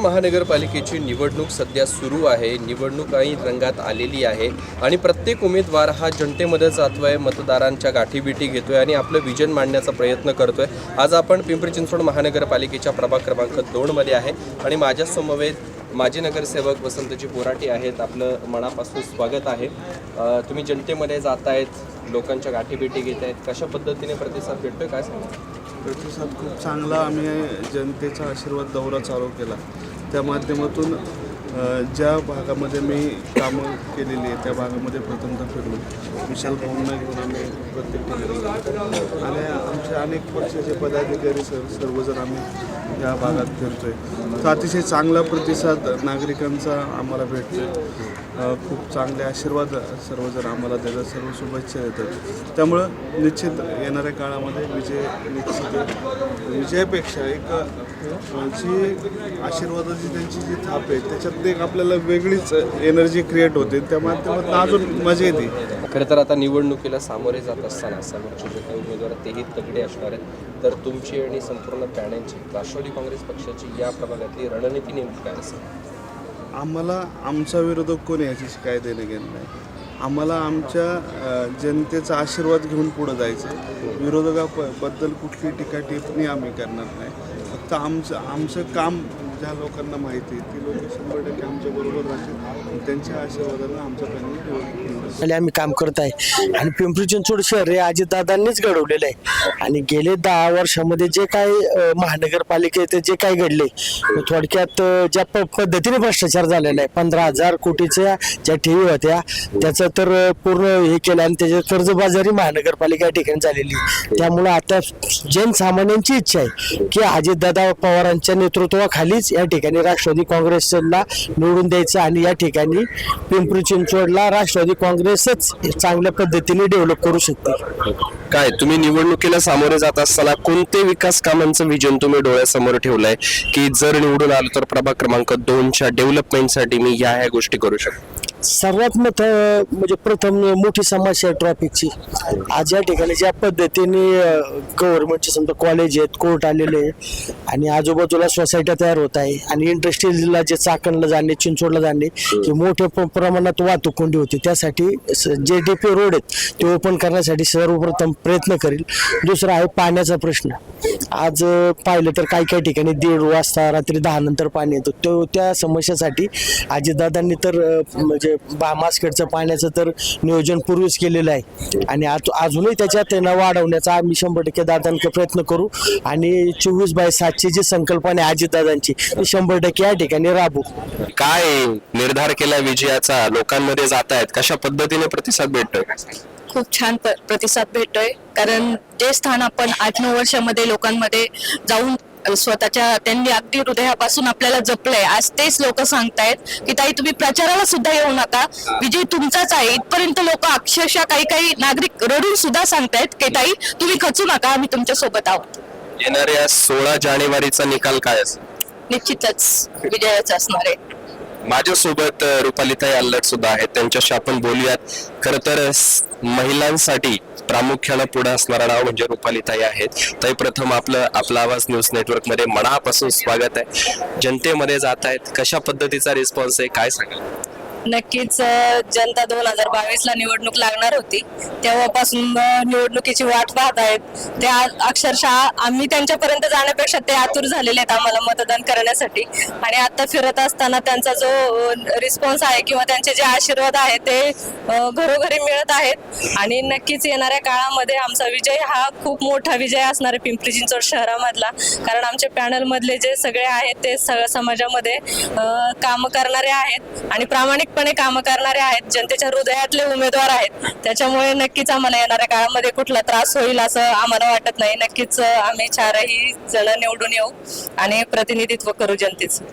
महानगरपालिकेची निवडणूक सध्या सुरू आहे। निवडणूकही रंगात आलेली आहे आणि प्रत्येक उमेदवार हा जनतेमध्ये जातोय, मतदारांच्या गाठीबिटी घेतोय आणि आपलं विजन मांडण्याचा प्रयत्न करतोय। आज आपण पिंपरी चिंचवड महानगरपालिकेच्या प्रभाग क्रमांक 2 मध्ये आहे आणि माझ्या समवेत माजी नगरसेवक वसंतजी बोराटे आहेत। आपलं मनापासून स्वागत आहे। तुम्ही जनतेमध्ये जातायत, लोकांच्या गाठीबिटी घेत आहेत, कशा पद्धतीने प्रतिसाद भेटतोय काय सांगा? प्रतिसाद खूप चांगला। आम्ही जनतेचा आशीर्वाद दौरा चालू केला, त्या माध्यमातून ज्या भागामध्ये मी कामं केलेली आहे त्या भागामध्ये प्रथमतः फिरलो। विशाल भाऊंना घेऊन आम्ही प्रत्येक ठिकाणी आणि आमचे अनेक पक्षाचे पदाधिकारी सर्वजण आम्ही या भागात फिरतोय। तर अतिशय चांगला प्रतिसाद नागरिकांचा आम्हाला भेटतोय। खूप चांगले आशीर्वाद सर्वजण आम्हाला देतात, सर्व शुभेच्छा देतात। त्यामुळं निश्चित येणाऱ्या काळामध्ये विजय निश्चित आहे। विजयापेक्षा एक जी आशीर्वादाची त्यांची जी थाप आहे त्याच्यात एक आपल्याला वेगळीच एनर्जी क्रिएट होते, त्या माध्यमातून अजून मजा येते। खरं तर आता निवडणुकीला सामोरे जात असताना समोरचे जे काही उमेदवार तेही तगडे असणार आहेत, तर तुमची आणि संपूर्ण पॅनलची राष्ट्रवादी काँग्रेस पक्षाची या प्रभागातली रणनीती नेमकी काय असेल? आम्हाला आमचा विरोधक कोणी याच्याशी काय देणं घेणं नाही। आम्हाला आमच्या जनतेचा आशीर्वाद घेऊन पुढं जायचं आहे। विरोधकाबद्दल कुठली टीका टिप्पणी आम्ही करणार नाही। फक्त आमचं काम ज्या लोकांना माहिती आहे ती लोक 100% आमच्याबरोबर राहतील, त्यांच्या आशीर्वादानं आमच्या पॅनल आम्ही काम करत आहे आणि पिंपरी चिंचवड शहर हे अजितदादांनीच घडवलेलं आहे। आणि गेले 10 वर्षामध्ये जे काही महानगरपालिकेत जे काही घडले, थोडक्यात ज्या पद्धतीने भ्रष्टाचार झालेला आहे, 15,000 कोटीच्या ज्या ठेवी होत्या त्याचं तर पूर्ण हे केलं आणि त्याच्या कर्जबाजारी महानगरपालिका या ठिकाणी झालेली। त्यामुळं आता जनसामान्यांची इच्छा आहे की अजितदादा पवारांच्या नेतृत्वाखालीच या ठिकाणी राष्ट्रवादी काँग्रेसला निवडून द्यायचं आणि या ठिकाणी पिंपरी चिंचवडला राष्ट्रवादी काँग्रेसच चांगल्या पद्धतीने डेव्हलप करू शकते। काय तुम्ही निवडणुकीला सामोरे जात असताना कोणते विकास कामांचं विजन तुम्ही डोळ्यासमोर ठेवलंय की जर निवडून आलो तर प्रभाग क्रमांक 2च्या डेव्हलपमेंटसाठी मी ह्या गोष्टी करू शकतो? सर्वात मोठं म्हणजे प्रथम मोठी समस्या आहे ट्रॅफिकची। आज या ठिकाणी ज्या पद्धतीने गव्हर्नमेंटचे समजा कॉलेज आहेत, कोर्ट आलेले आहे आणि आजूबाजूला सोसायट्या तयार होत आहे आणि इंडस्ट्रीजला जे चाकणला जाणे, चिंचवडला जाणे हे मोठ्या प्रमाणात वाहतूक कोंडी होती। त्यासाठी जे DP रोड आहेत ते ओपन करण्यासाठी सर्वप्रथम प्रयत्न करेल। दुसरा आहे पाण्याचा प्रश्न। आज पाहिलं तर काही ठिकाणी 1:30 वाजता रात्री 10 नंतर पाणी येतं। त्या समस्यासाठी अजितदादांनी तर म्हणजे मास्केटचं पाण्याचं तर नियोजन पूर्वीच केलेलं आहे आणि अजूनही त्याच्यात वाढवण्याचा आम्ही 100% दादांकडे प्रयत्न करू आणि 24/7ची जी संकल्पना आहे अजितदादांची ती 100% या ठिकाणी राबवू। काय निर्धार केला विजयाचा, लोकांमध्ये जात आहेत, कशा पद्धतीने प्रतिसाद भेटतोय? खूप छान प्रतिसाद भेटतोय, कारण जे स्थान आपण 8-9 वर्षामध्ये लोकांमध्ये जाऊन स्वतःच्या त्यांनी अगदी हृदयापासून आपल्याला जपलंय, आज तेच लोक सांगतायत की ताई तुम्ही प्रचाराला सुद्धा येऊ नका, विजय तुमचाच आहे। इथपर्यंत लोक अक्षरशः काही नागरिक रडून सुद्धा सांगतायत की ताई तुम्ही खचू नका, आम्ही तुमच्या सोबत आहोत। येणाऱ्या 16 जानेवारीचा निकाल काय असेल? निश्चितच विजयाचा असणार आहे। माझ्यासोबत रुपालीताई अल्लट सुद्धा आहेत, त्यांच्याशी आपण बोलूयात। खरं तर महिलांसाठी प्रामुख्यानं पुढे असणारा नाव म्हणजे रुपालीताई आहेत। ताई, प्रथम आपला आवाज न्यूज नेटवर्क मध्ये मनापासून स्वागत आहे। जनतेमध्ये जात आहेत, कशा पद्धतीचा रिस्पॉन्स आहे काय सांगाल? नक्कीच जनता 2022ला निवडणूक लागणार होती, तेव्हापासून निवडणुकीची वाट पाहत आहेत। त्या अक्षरशः आम्ही त्यांच्यापर्यंत जाण्यापेक्षा ते आतुर झालेले आहेत आम्हाला मतदान करण्यासाठी आणि आता फिरत असताना त्यांचा जो रिस्पॉन्स आहे किंवा त्यांचे जे आशीर्वाद आहेत ते घरोघरी मिळत आहेत आणि नक्कीच येणाऱ्या काळामध्ये आमचा विजय हा खूप मोठा विजय असणार आहे पिंपरी चिंचवड शहरामधला, कारण आमचे पॅनल मधले जे सगळे आहेत ते समाजामध्ये काम करणारे आहेत आणि प्रामाणिक काम करणारे आहेत, जनतेच्या हृदयातले उमेदवार आहेत। त्याच्यामुळे नक्कीच आम्हाला येणाऱ्या काळामध्ये कुठला त्रास होईल असं आम्हाला वाटत नाही। नक्कीच आम्ही 4ही जण निवडून येऊ आणि प्रतिनिधित्व करू जनतेचं।